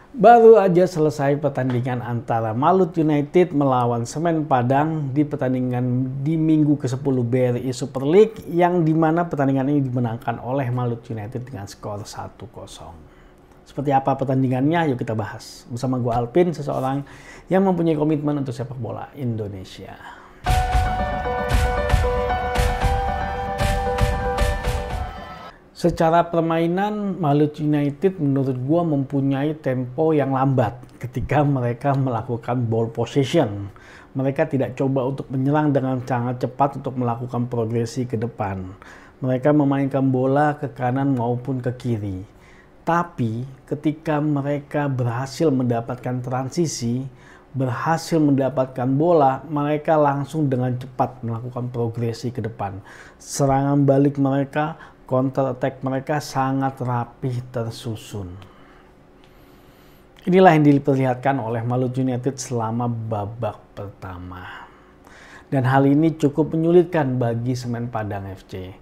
Baru aja selesai pertandingan antara Malut United melawan Semen Padang di pertandingan di minggu ke-10 BRI Super League yang dimana pertandingan ini dimenangkan oleh Malut United dengan skor 1-0. Seperti apa pertandingannya? Yuk kita bahas. Bersama gue Alpin, seseorang yang mempunyai komitmen untuk sepak bola Indonesia. Secara permainan, Malut United menurut gue mempunyai tempo yang lambat ketika mereka melakukan ball possession. Mereka tidak coba untuk menyerang dengan sangat cepat untuk melakukan progresi ke depan. Mereka memainkan bola ke kanan maupun ke kiri. Tapi ketika mereka berhasil mendapatkan transisi, berhasil mendapatkan bola, mereka langsung dengan cepat melakukan progresi ke depan. Serangan balik mereka, counter attack mereka sangat rapih tersusun. Inilah yang diperlihatkan oleh Malut United selama babak pertama. Dan hal ini cukup menyulitkan bagi Semen Padang FC.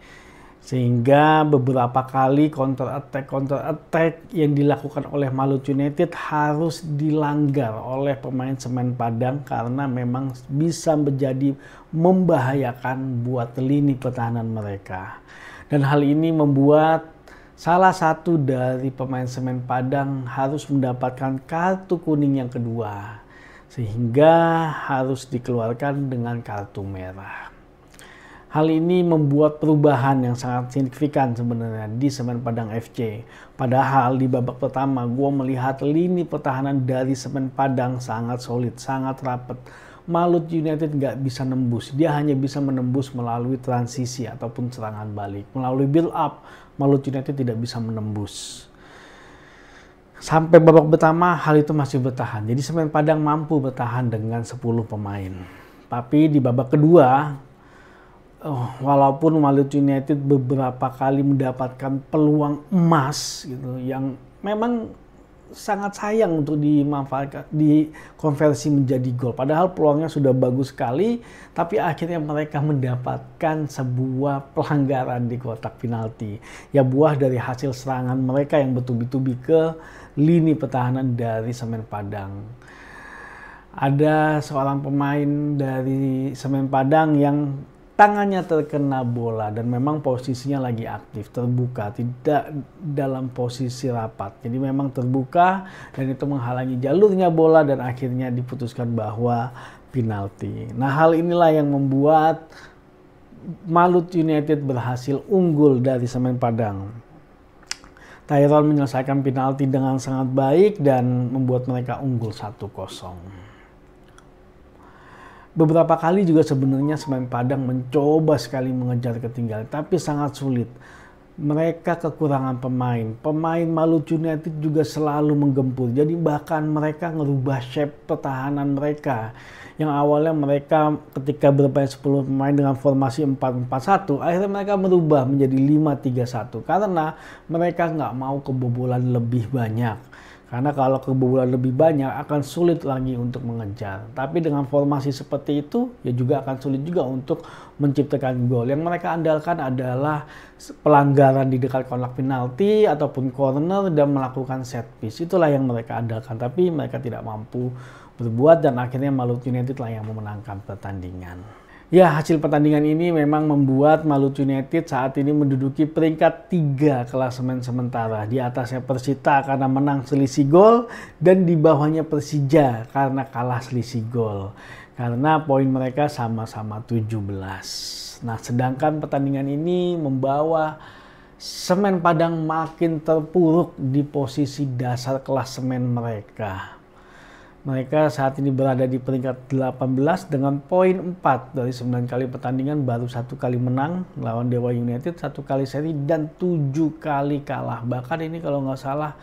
Sehingga beberapa kali counter attack yang dilakukan oleh Malut United harus dilanggar oleh pemain Semen Padang karena memang bisa menjadi membahayakan buat lini pertahanan mereka. Dan hal ini membuat salah satu dari pemain Semen Padang harus mendapatkan kartu kuning yang kedua. Sehingga harus dikeluarkan dengan kartu merah. Hal ini membuat perubahan yang sangat signifikan sebenarnya di Semen Padang FC. Padahal di babak pertama gue melihat lini pertahanan dari Semen Padang sangat solid, sangat rapat. Malut United nggak bisa nembus, dia hanya bisa menembus melalui transisi ataupun serangan balik. Melalui build up, Malut United tidak bisa menembus. Sampai babak pertama hal itu masih bertahan. Jadi Semen Padang mampu bertahan dengan 10 pemain. Tapi di babak kedua, walaupun Malut United beberapa kali mendapatkan peluang emas gitu, yang memang sangat sayang untuk dimanfaatkan, dikonversi menjadi gol. Padahal peluangnya sudah bagus sekali, tapi akhirnya mereka mendapatkan sebuah pelanggaran di kotak penalti. Ya buah dari hasil serangan mereka yang bertubi-tubi ke lini pertahanan dari Semen Padang. Ada seorang pemain dari Semen Padang yang tangannya terkena bola dan memang posisinya lagi aktif, terbuka, tidak dalam posisi rapat. Jadi memang terbuka dan itu menghalangi jalurnya bola dan akhirnya diputuskan bahwa penalti. Nah, hal inilah yang membuat Malut United berhasil unggul dari Semen Padang. Tyrone menyelesaikan penalti dengan sangat baik dan membuat mereka unggul 1-0. Beberapa kali juga sebenarnya Semen Padang mencoba sekali mengejar ketinggalan, tapi sangat sulit. Mereka kekurangan pemain. Pemain Malut United juga selalu menggempur. Jadi bahkan mereka ngerubah shape pertahanan mereka. Yang awalnya mereka ketika bermain 10 pemain dengan formasi 4-4-1, akhirnya mereka merubah menjadi 5-3-1. Karena mereka nggak mau kebobolan lebih banyak. Karena kalau kebobolan lebih banyak akan sulit lagi untuk mengejar. Tapi dengan formasi seperti itu ya juga akan sulit juga untuk menciptakan gol. Yang mereka andalkan adalah pelanggaran di dekat kotak penalti ataupun corner dan melakukan set piece. Itulah yang mereka andalkan. Tapi mereka tidak mampu berbuat dan akhirnya Malut United lah yang memenangkan pertandingan. Ya, hasil pertandingan ini memang membuat Malut United saat ini menduduki peringkat 3 klasemen sementara. Di atasnya Persita karena menang selisih gol dan di bawahnya Persija karena kalah selisih gol. Karena poin mereka sama-sama 17. Nah, sedangkan pertandingan ini membawa Semen Padang makin terpuruk di posisi dasar klasemen mereka. Mereka saat ini berada di peringkat 18 dengan poin 4 dari 9 kali pertandingan, baru 1 kali menang lawan Dewa United, 1 kali seri dan 7 kali kalah. Bahkan ini kalau nggak salah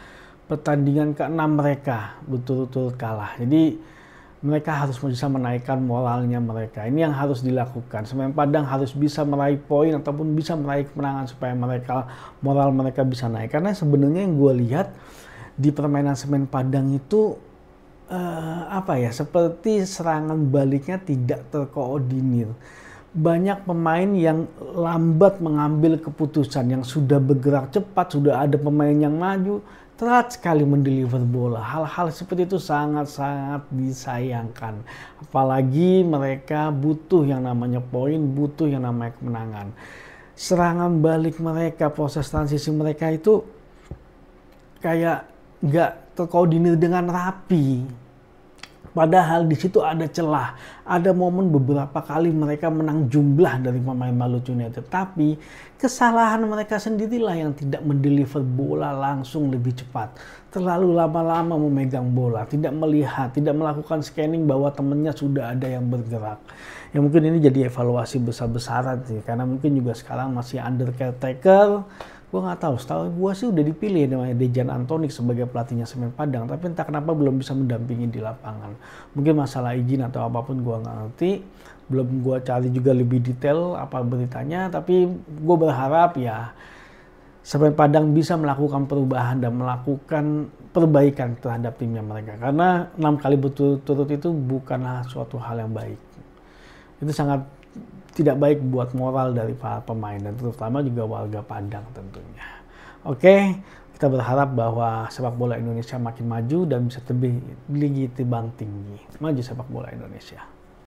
pertandingan ke-6 mereka berturut-turut kalah. Jadi mereka harus bisa menaikkan moralnya mereka. Ini yang harus dilakukan. Semen Padang harus bisa meraih poin ataupun bisa meraih kemenangan supaya moral mereka bisa naik. Karena sebenarnya yang gue lihat di permainan Semen Padang itu seperti serangan baliknya tidak terkoordinir. Banyak pemain yang lambat mengambil keputusan, yang sudah bergerak cepat, sudah ada pemain yang maju, telat sekali mendeliver bola. Hal-hal seperti itu sangat-sangat disayangkan. Apalagi mereka butuh yang namanya poin, butuh yang namanya kemenangan. Serangan balik mereka, proses transisi mereka itu kayak nggak terkoordinir dengan rapi. Padahal di situ ada celah, ada momen beberapa kali mereka menang jumlah dari pemain Maluku United. Tapi kesalahan mereka sendirilah yang tidak mendeliver bola langsung lebih cepat. Terlalu lama-lama memegang bola, tidak melihat, tidak melakukan scanning bahwa temennya sudah ada yang bergerak. Ya mungkin ini jadi evaluasi besar-besaran sih, karena mungkin juga sekarang masih under caretaker. Gue nggak tahu, setahu gue sih udah dipilih namanya Dejan Antonik sebagai pelatihnya Semen Padang, tapi entah kenapa belum bisa mendampingi di lapangan. Mungkin masalah izin atau apapun gue nggak ngerti, belum gue cari juga lebih detail apa beritanya, tapi gue berharap ya Semen Padang bisa melakukan perubahan dan melakukan perbaikan terhadap timnya mereka, karena 6 kali berturut-turut itu bukanlah suatu hal yang baik. Itu sangat tidak baik buat moral dari para pemain dan terutama juga warga Padang tentunya. Oke, kita berharap bahwa sepak bola Indonesia makin maju dan bisa lebih tinggi. Maju sepak bola Indonesia.